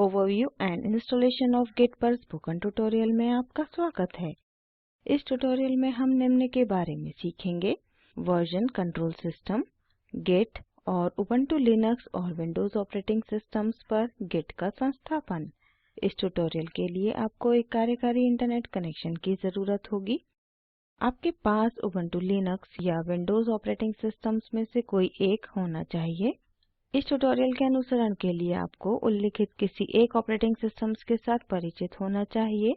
Overview and installation of Git पर spoken tutorial में आपका स्वागत है। इस ट्यूटोरियल में हम निम्न के बारे में सीखेंगे: वर्जन कंट्रोल सिस्टम, गिट और उबुंटू लिनक्स और विंडोज़ ऑपरेटिंग सिस्टम्स पर गिट का संस्थापन। इस ट्यूटोरियल के लिए आपको एक कार्यकारी इंटरनेट कनेक्शन की ज़रूरत होगी। आपके पास उबुंटू लिनक्स या विंडोज़ ऑपरेटिंग सिस्टम्स में से कोई एक होना चाहिए। इस ट्यूटोरियल के अनुसरण के लिए आपको उल्लिखित किसी एक ऑपरेटिंग सिस्टम्स के साथ परिचित होना चाहिए।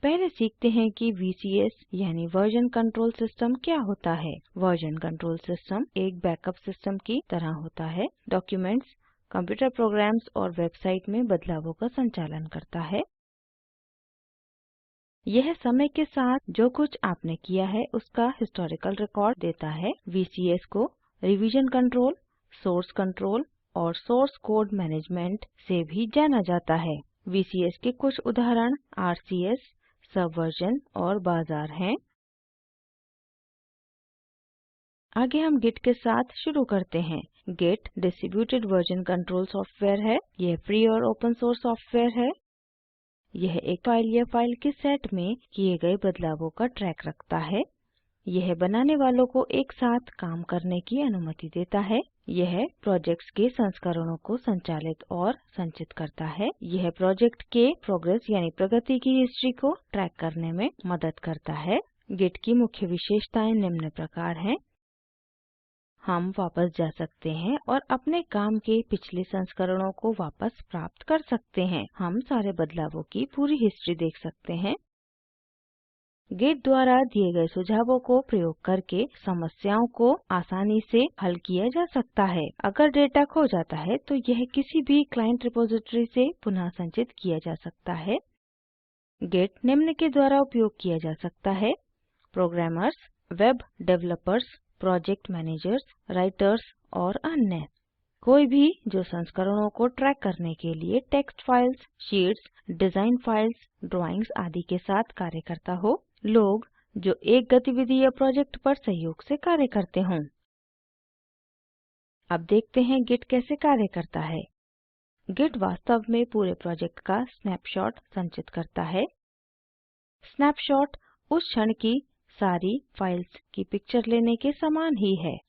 पहले सीखते हैं कि VCS यानी वर्जन कंट्रोल सिस्टम क्या होता है। वर्जन कंट्रोल सिस्टम एक बैकअप सिस्टम की तरह होता है। डॉक्यूमेंट्स, कंप्यूटर प्रोग्राम्स और वेबसाइट में बदलावों का संचालन करता है। यह समय के साथ जो कुछ आपने किया है उसका हिस्टोरिकल रिकॉर्ड देता है। VCS को रिवीजन कंट्रोल, सोर्स कंट्रोल और सोर्स कोड मैनेजमेंट से भी जाना जाता है। VCS के कुछ उदाहरण RCS, सबवर्जन और बाज़ार हैं। आगे हम गिट के साथ शुरू करते हैं। Git distributed version control software है। यह फ्री और ओपन सोर्स सॉफ्टवेयर है। यह एक फाइल या फाइल के सेट में किए गए बदलावों का ट्रैक रखता है। यह बनाने वालों को एक साथ काम करने की अनुमति देता है। यह प्रोजेक्ट्स के संस्करणों को संचालित और संचित करता है। यह प्रोजेक्ट के प्रोग्रेस यानी प्रगति की हिस्ट्री को ट्रैक करने में मदद करता है। गिट की मुख्य विशेषताएं निम्न प्रकार हैं। हम वापस जा सकते हैं और अपने काम के पिछले संस्करणों को वापस प्राप्त कर सकते हैं। हम सारे बदलावों की पूरी हिस्ट्री देख सकते हैं। गिट द्वारा दिए गए सुझावों को प्रयोग करके समस्याओं को आसानी से हल किया जा सकता है। अगर डेटा खो जाता है तो यह किसी भी क्लाइंट रिपॉजिटरी से पुनः संचित किया जा सकता है। गिट निम्न के द्वारा उपयोग किया जा सकता है: programmers, web developers, project managers, writers और अन्य। कोई भी जो संस्करणों को ट्रैक करने के लिए text files, sheets, design files, drawings आदि के साथ कार्य करता हो। लोग जो एक गतिविधि या प्रोजेक्ट पर सहयोग से कार्य करते हों। अब देखते हैं गिट कैसे कार्य करता है। गिट वास्तव में पूरे प्रोजेक्ट का स्नैपशॉट संचित करता है। स्नैपशॉट उस क्षण की सारी फाइल्स की पिक्चर लेने के समान ही है।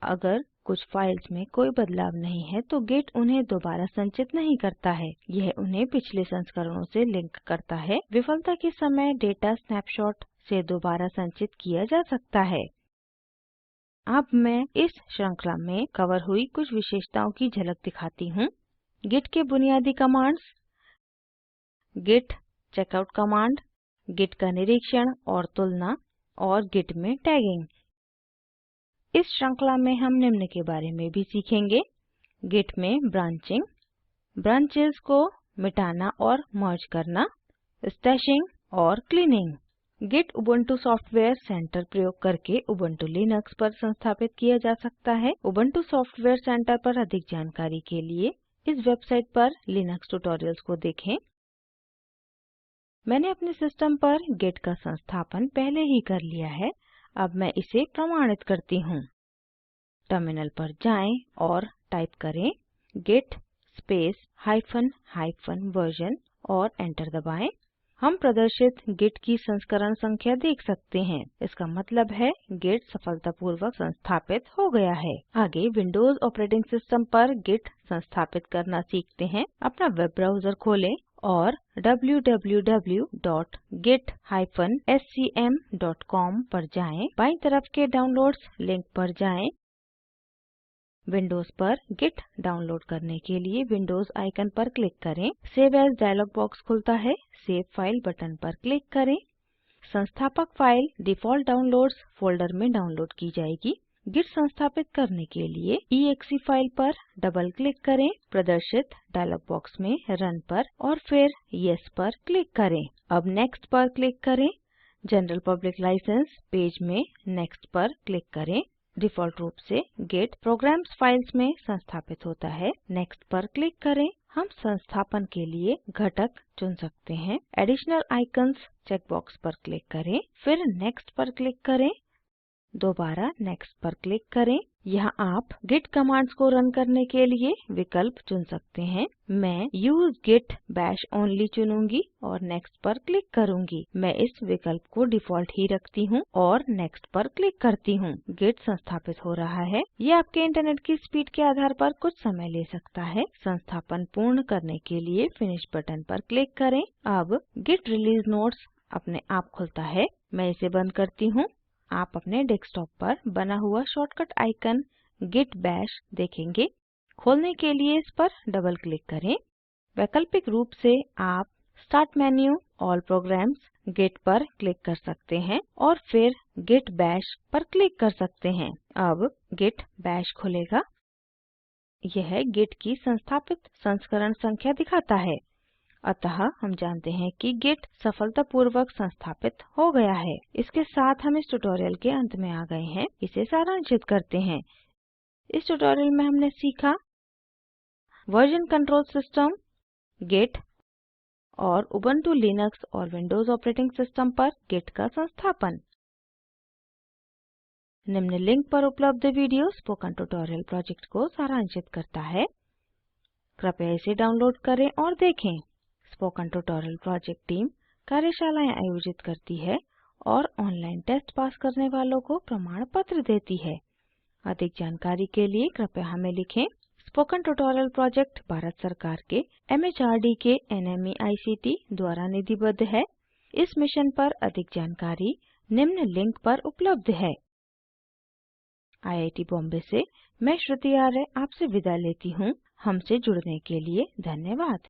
अगर कुछ फाइल्स में कोई बदलाव नहीं है तो गिट उन्हें दोबारा संचित नहीं करता है। यह उन्हें पिछले संस्करणों से लिंक करता है। विफलता के समय डेटा स्नैपशॉट से दोबारा संचित किया जा सकता है। अब मैं इस श्रृंखला में कवर हुई कुछ विशेषताओं की झलक दिखाती हूँ। गिट के बुनियादी commands: Git checkout command, Git का निरीक्षण और तुलना, और गिट में टैगिंग। इस श्रृंखला में हम निम्न के बारे में भी सीखेंगे: गिट में ब्रांचिंग, ब्रांचेस को मिटाना और मर्ज करना, स्टैशिंग और cleaning. Git Ubuntu software centre प्रयोग करके उबुंटू लिनक्स पर संस्थापित किया जा सकता है। उबुंटू सॉफ्टवेयर सेंटर पर अधिक जानकारी के लिए इस वेबसाइट पर लिनक्स ट्यूटोरियल्स को देखें। मैंने अपने सिस्टम पर गिट का संस्थापन पहले ही कर लिया है। अब मैं इसे प्रमाणित करती हूँ। टर्मिनल पर जाएं और टाइप करें git स्पेस हाइफन वर्जन और एंटर दबाएं। हम प्रदर्शित गिट की संस्करण संख्या देख सकते हैं। इसका मतलब है गिट सफलतापूर्वक संस्थापित हो गया है। आगे विंडोज़ ऑपरेटिंग सिस्टम पर गिट संस्थापित करना सीखते हैं। अपना वेब ब्राउज़र खोलें और www.git-scm.com पर जाएँ। बायीं तरफ के डाउनलोड्स लिंक पर जाएँ। विंडोज़ पर गिट डाउनलोड करने के लिए विंडोज़ आइकन पर क्लिक करें। सेव एज़ डायलॉग बॉक्स खुलता है। सेव फाइल बटन पर क्लिक करें। संस्थापक फाइल डिफ़ॉल्ट डाउनलोड्स फोल्डर में डाउनलोड की जाएगी। गिट संस्थापित करने के लिए exe फाइल पर डबल क्लिक करें। प्रदर्शित डायलॉग बॉक्स में रन पर और फिर येस पर क्लिक करें। अब नेक्स्ट पर क्लिक करें। जनरल पब्लिक लाइसेंस पेज में नेक्स्ट पर क्लिक करें। डिफ़ॉल्ट रूप से गिट प्रोग्राम्स फाइल्स में संस्थापित होता है। नेक्स्ट पर क्लिक करें। हम संस्थापन के लिए घटक चुन सकते हैं। एडिशनल आइकन्स चेकबॉक्स पर क्लिक करें, फिर नेक्स्ट पर क्लिक करें, दोबारा नेक्स्ट पर क्लिक करें। यहाँ आप git कमांड्स को रन करने के लिए विकल्प चुन सकते हैं। मैं use git bash only चुनूँगी और next पर क्लिक करूँगी। मैं इस विकल्प को डिफ़ॉल्ट ही रखती हूँ और next पर क्लिक करती हूँ। git संस्थापित हो रहा है। ये आपके इंटरनेट की स्पीड के आधार पर कुछ समय ले सकता है। संस्थापन पूर्ण करने के लिए फिनिश बटन पर क्लिक करें। अब git release notes अपने आप खुलता है। मैं इसे बंद करती हूँ। आप अपने डेस्कटॉप पर बना हुआ शॉर्टकट आइकन git bash देखेंगे। खोलने के लिए इस पर डबल क्लिक करें। वैकल्पिक रूप से आप start menu, all programmes, git पर क्लिक कर सकते हैं और फिर git bash पर क्लिक कर सकते हैं। अब git bash खुलेगा। यह git की संस्थापित संस्करण संख्या दिखाता है। अतः हम जानते हैं कि git सफलतापूर्वक संस्थापित हो गया है। इसके साथ हम इस ट्यूटोरियल के अंत में आ गए हैं। इसे सारांशित करते हैं। इस ट्यूटोरियल में हमने सीखा वर्जन कंट्रोल सिस्टम, git और उबुंटू लिनक्स और विंडोज़ ऑपरेटिंग सिस्टम पर git का संस्थापन। निम्न लिंक पर उपलब्ध वीडियो स्पोकन ट्यूटोरियल प्रोजेक्ट को सारांशित करता है। कृपया इसे डाउनलोड करें और देखें। स्पोकन ट्यूटोरियल प्रोजेक्ट टीम कार्यशालाएं आयोजित करती है और ऑनलाइन टेस्ट पास करने वालों को प्रमाण पत्र देती है। अधिक जानकारी के लिए कृपया हमें लिखें। स्पोकन ट्यूटोरियल प्रोजेक्ट भारत सरकार के MHRD के NMEICT द्वारा निधिबद्ध है। इस मिशन पर अधिक जानकारी निम्न लिंक पर उपलब्ध है। IIT बॉम्बे से मैं श्रुति आर्य आपसे विदा लेती हूँ। हमसे जुड़ने के लिए धन्यवाद।